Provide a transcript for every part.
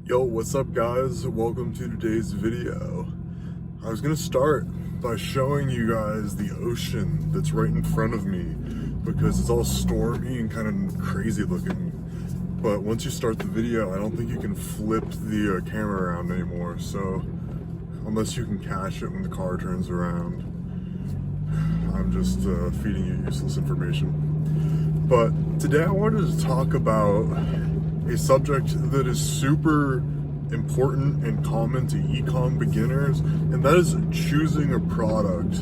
Yo, what's up guys? Welcome to today's video. I was gonna start by showing you guys the ocean that's right in front of me because it's all stormy and kind of crazy looking. But once you start the video, I don't think you can flip the camera around anymore. So unless you can catch it when the car turns around, I'm just feeding you useless information. But today I wanted to talk about a subject that is super important and common to e-com beginners, and that is choosing a product,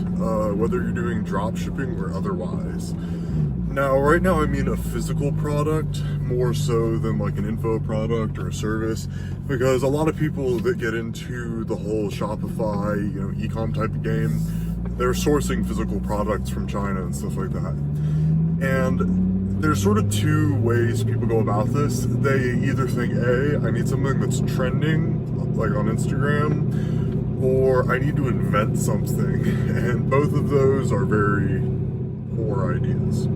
whether you're doing drop shipping or otherwise. Now, right now I mean a physical product more so than like an info product or a service, because a lot of people that get into the whole Shopify, e-com type of game, they're sourcing physical products from China and stuff like that. And there's sort of two ways people go about this. They either think, I need something that's trending, like on Instagram, or I need to invent something. And both of those are very poor ideas.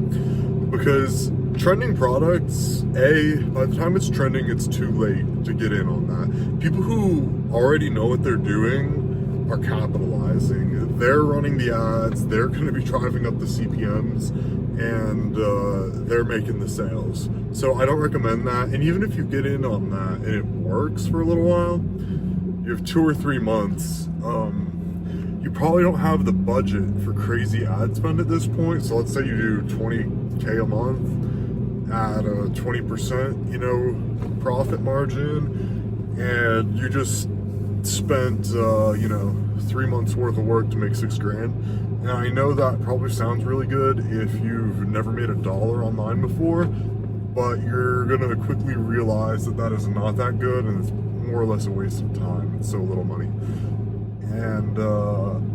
Because trending products, by the time it's trending, it's too late to get in on that. People who already know what they're doing are capitalizing. They're running the ads, they're going to be driving up the CPMs, and they're making the sales. So I don't recommend that. And even if you get in on that and it works for a little while, you have 2 or 3 months, you probably don't have the budget for crazy ad spend at this point. So let's say you do 20K a month at a 20% profit margin, and you just spent 3 months worth of work to make $6,000. And I know that probably sounds really good if you've never made $1 online before, but you're gonna quickly realize that that is not that good, and it's more or less a waste of time. It's so little money. And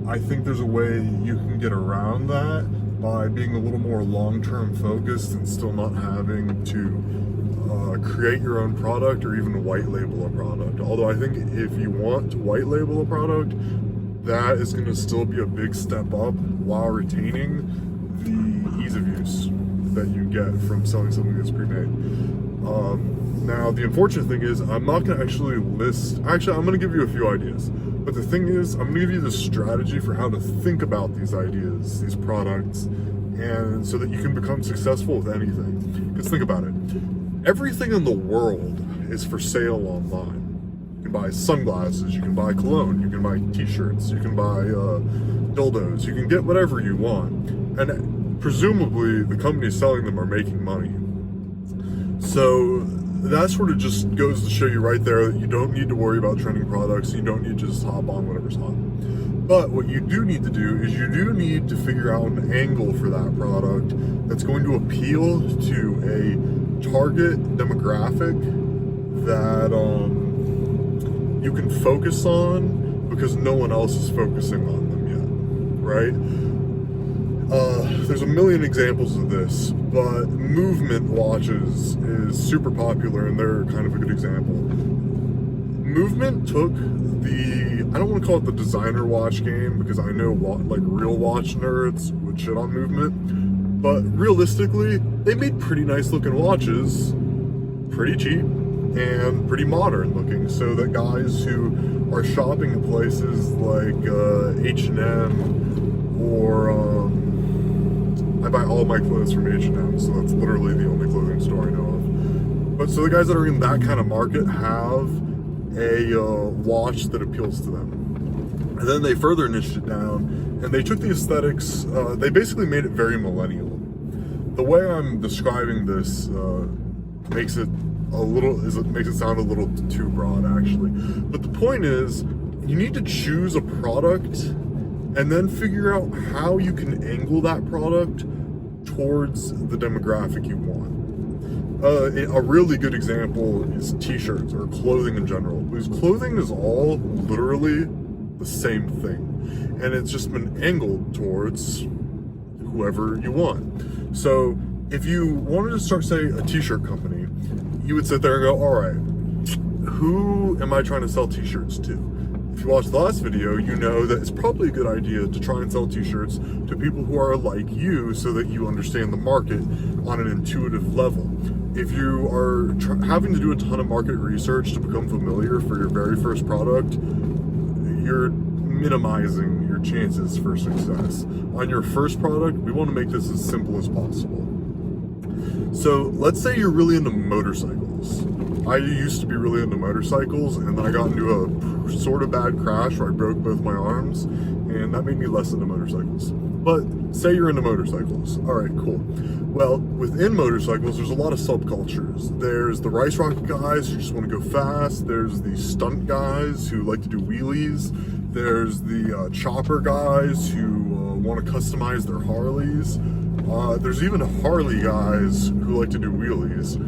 I think there's a way you can get around that by being a little more long-term focused and still not having to create your own product or even white label a product. Although I think if you want to white label a product, that is going to still be a big step up while retaining the ease of use that you get from selling something that's pre-made. Now, the unfortunate thing is I'm not going to actually I'm going to give you a few ideas. But the thing is, I'm going to give you the strategy for how to think about these ideas, these products, and so that you can become successful with anything. Because think about it. Everything in the world is for sale online. You can buy sunglasses, you can buy cologne, you can buy t-shirts, you can buy dildos, you can get whatever you want. And presumably the companies selling them are making money. So that sort of just goes to show you right there that you don't need to worry about trending products. You don't need to just hop on whatever's hot. But what you do need to do is you do need to figure out an angle for that product that's going to appeal to a target demographic that you can focus on, because no one else is focusing on them yet, right? There's a million examples of this, but movement watches is super popular, and they're kind of a good example. Movement took I don't want to call it the designer watch game, because I know real watch nerds would shit on Movement, but realistically, they made pretty nice looking watches, pretty cheap, and pretty modern looking, so that guys who are shopping at places like H&M or I buy all my clothes from H&M, so that's literally the only clothing store I know of. But so the guys that are in that kind of market have a watch that appeals to them. And then they further niched it down, and they took the aesthetics, they basically made it very millennial. The way I'm describing this makes it sound a little too broad, actually. But the point is, you need to choose a product and then figure out how you can angle that product towards the demographic you want. A really good example is t-shirts or clothing in general, because clothing is all literally the same thing, and it's just been angled towards whoever you want. So if you wanted to start, say, a t-shirt company, you would sit there and go, all right, who am I trying to sell t-shirts to? If you watched the last video, you know that it's probably a good idea to try and sell t-shirts to people who are like you, so that you understand the market on an intuitive level. if you are having to do a ton of market research to become familiar for your very first product, you're minimizing your chances for success. On your first product, we want to make this as simple as possible. So let's say you're really into motorcycles. I used to be really into motorcycles, and then I got into a sort of bad crash where I broke both my arms, and that made me less into motorcycles. But say you're into motorcycles. All right, cool. Well, within motorcycles, there's a lot of subcultures. There's the rice rocket guys who just want to go fast. There's the stunt guys who like to do wheelies. There's the chopper guys who want to customize their Harleys. There's even Harley guys who like to do wheelies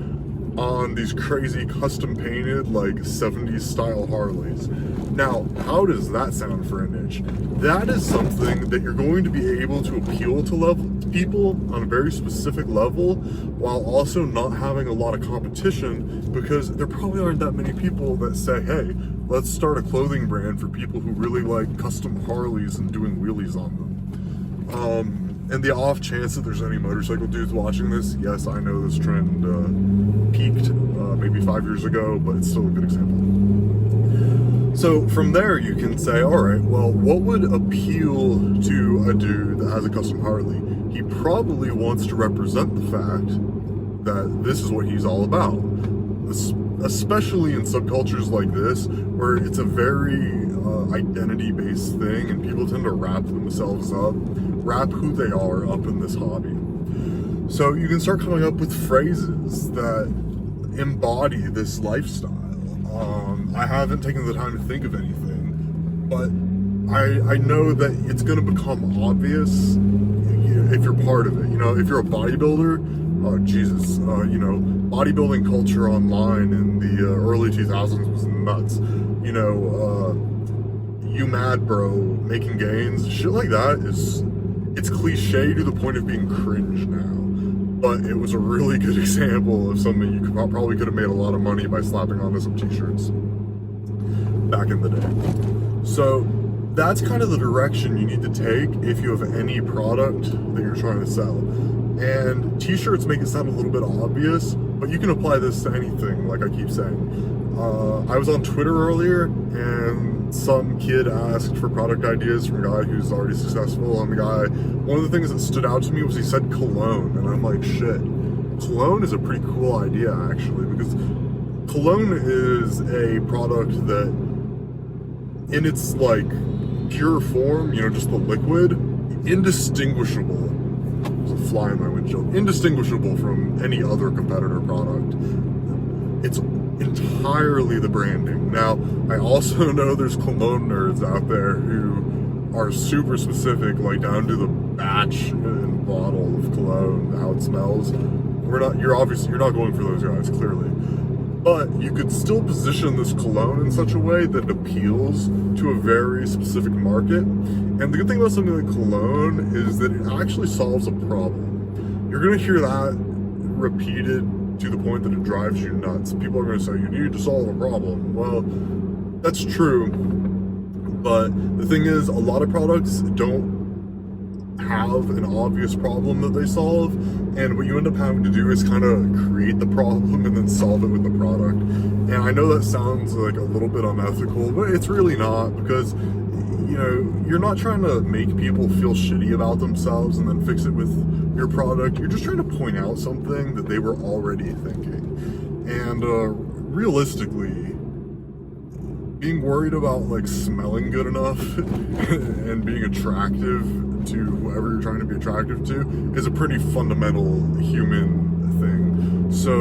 on these crazy custom painted like 70s style Harleys. Now, how does that sound for a niche? That is something that you're going to be able to appeal to people on a very specific level, while also not having a lot of competition, because there probably aren't that many people that say, hey, let's start a clothing brand for people who really like custom Harleys and doing wheelies on them. And the off chance that there's any motorcycle dudes watching this, yes, I know this trend peaked maybe 5 years ago, but it's still a good example. So from there, you can say, all right, well, what would appeal to a dude that has a custom Harley? He probably wants to represent the fact that this is what he's all about, especially in subcultures like this, where it's a very identity-based thing, and people tend to wrap themselves up, wrap who they are up in this hobby. So you can start coming up with phrases that embody this lifestyle. I haven't taken the time to think of anything, but I know that it's going to become obvious if you're part of it. You know, if you're a bodybuilder, oh Jesus, you know, bodybuilding culture online in the early 2000s was nuts. You know, you mad bro, making gains, shit like that it's cliche to the point of being cringe now. But it was a really good example of something you probably could have made a lot of money by slapping onto some t-shirts back in the day. So that's kind of the direction you need to take if you have any product that you're trying to sell. And t-shirts make it sound a little bit obvious, but you can apply this to anything, like I keep saying. I was on Twitter earlier, and some kid asked for product ideas from a guy who's already successful. And the guy, one of the things that stood out to me was he said cologne, and I'm like, shit, cologne is a pretty cool idea actually, because cologne is a product that, in its like pure form, you know, just the liquid, indistinguishable. There's a fly in my windshield. Indistinguishable from any other competitor product. It's entirely the branding. Now, I also know there's cologne nerds out there who are super specific, like down to the batch and bottle of cologne, how it smells. You're not going for those guys, clearly. But you could still position this cologne in such a way that it appeals to a very specific market. And the good thing about something like cologne is that it actually solves a problem. You're going to hear that repeated to the point that it drives you nuts. People are going to say, you need to solve a problem. Well, that's true. But the thing is, a lot of products don't have an obvious problem that they solve, and what you end up having to do is kind of create the problem and then solve it with the product. And I know that sounds like a little bit unethical, but it's really not, because you know, you're not trying to make people feel shitty about themselves and then fix it with your product. You're just trying to point out something that they were already thinking. And realistically, being worried about like smelling good enough and being attractive to whoever you're trying to be attractive to is a pretty fundamental human thing. So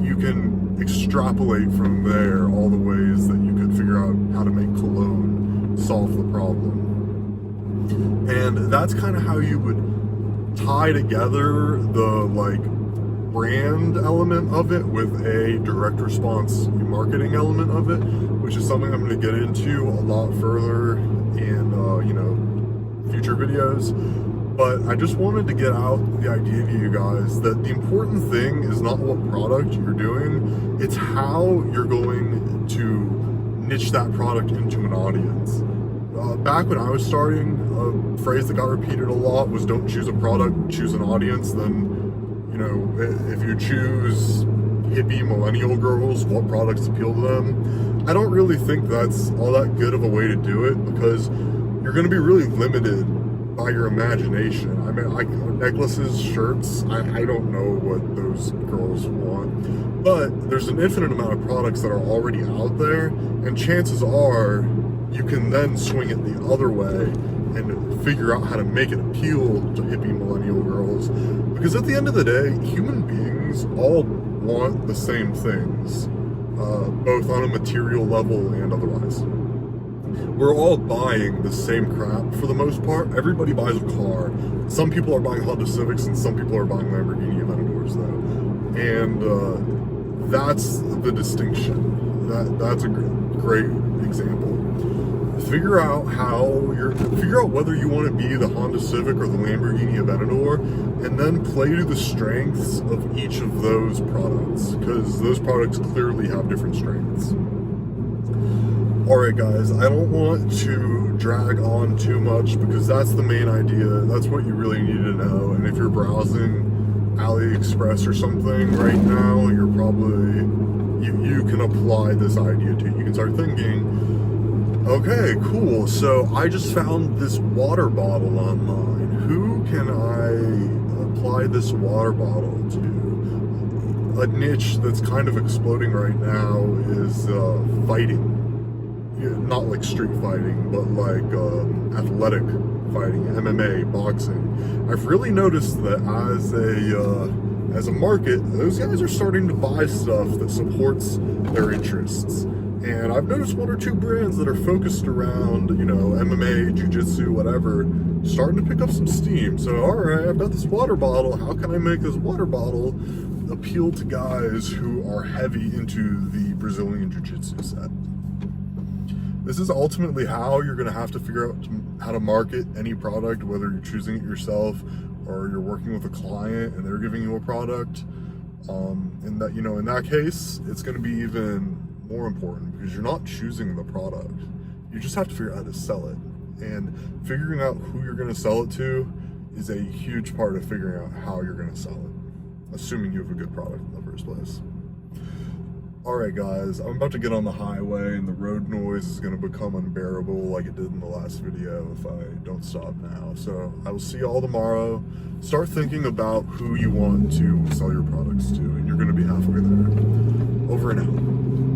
you can extrapolate from there all the ways that you could figure out how to make cologne solve the problem. And that's kind of how you would tie together the like brand element of it with a direct response marketing element of it, which is something I'm going to get into a lot further in you know, future videos. But I just wanted to get out the idea to you guys that the important thing is not what product you're doing, it's how you're going to niche that product into an audience. Back when I was starting, a phrase that got repeated a lot was, don't choose a product, choose an audience. Then, you if you choose hippie millennial girls, what products appeal to them. I don't really think that's all that good of a way to do it, because you're going to be really limited by your imagination. I mean, necklaces, shirts, I don't know what those girls want, but there's an infinite amount of products that are already out there, and chances are you can then swing it the other way and figure out how to make it appeal to hippie millennial girls. Because at the end of the day, human beings all want the same things, both on a material level and otherwise. We're all buying the same crap for the most part. Everybody buys a car. Some people are buying Honda Civics and some people are buying Lamborghini Aventadors though. And that's the distinction. That's a great example. Figure out whether you want to be the Honda Civic or the Lamborghini Aventador, and then play to the strengths of each of those products, because those products clearly have different strengths. Alright guys, I don't want to drag on too much, because that's the main idea. That's what you really need to know. And if you're browsing AliExpress or something right now, you're probably, you can apply this idea to. You can start thinking, okay, cool, so I just found this water bottle online. Who can I apply this water bottle to? A niche that's kind of exploding right now is fighting. Not like street fighting, but like athletic fighting, MMA, boxing. I've really noticed that as a market, those guys are starting to buy stuff that supports their interests. And I've noticed one or two brands that are focused around, MMA, jiu-jitsu, whatever, starting to pick up some steam. So, all right, I've got this water bottle. How can I make this water bottle appeal to guys who are heavy into the Brazilian jiu-jitsu set? This is ultimately how you're going to have to figure out how to market any product, whether you're choosing it yourself or you're working with a client and they're giving you a product. In that case, it's going to be even more important, because you're not choosing the product. You just have to figure out how to sell it. And figuring out who you're going to sell it to is a huge part of figuring out how you're going to sell it, assuming you have a good product in the first place. Alright guys, I'm about to get on the highway and the road noise is going to become unbearable like it did in the last video if I don't stop now. So I will see you all tomorrow. Start thinking about who you want to sell your products to, and you're going to be halfway there. Over and out.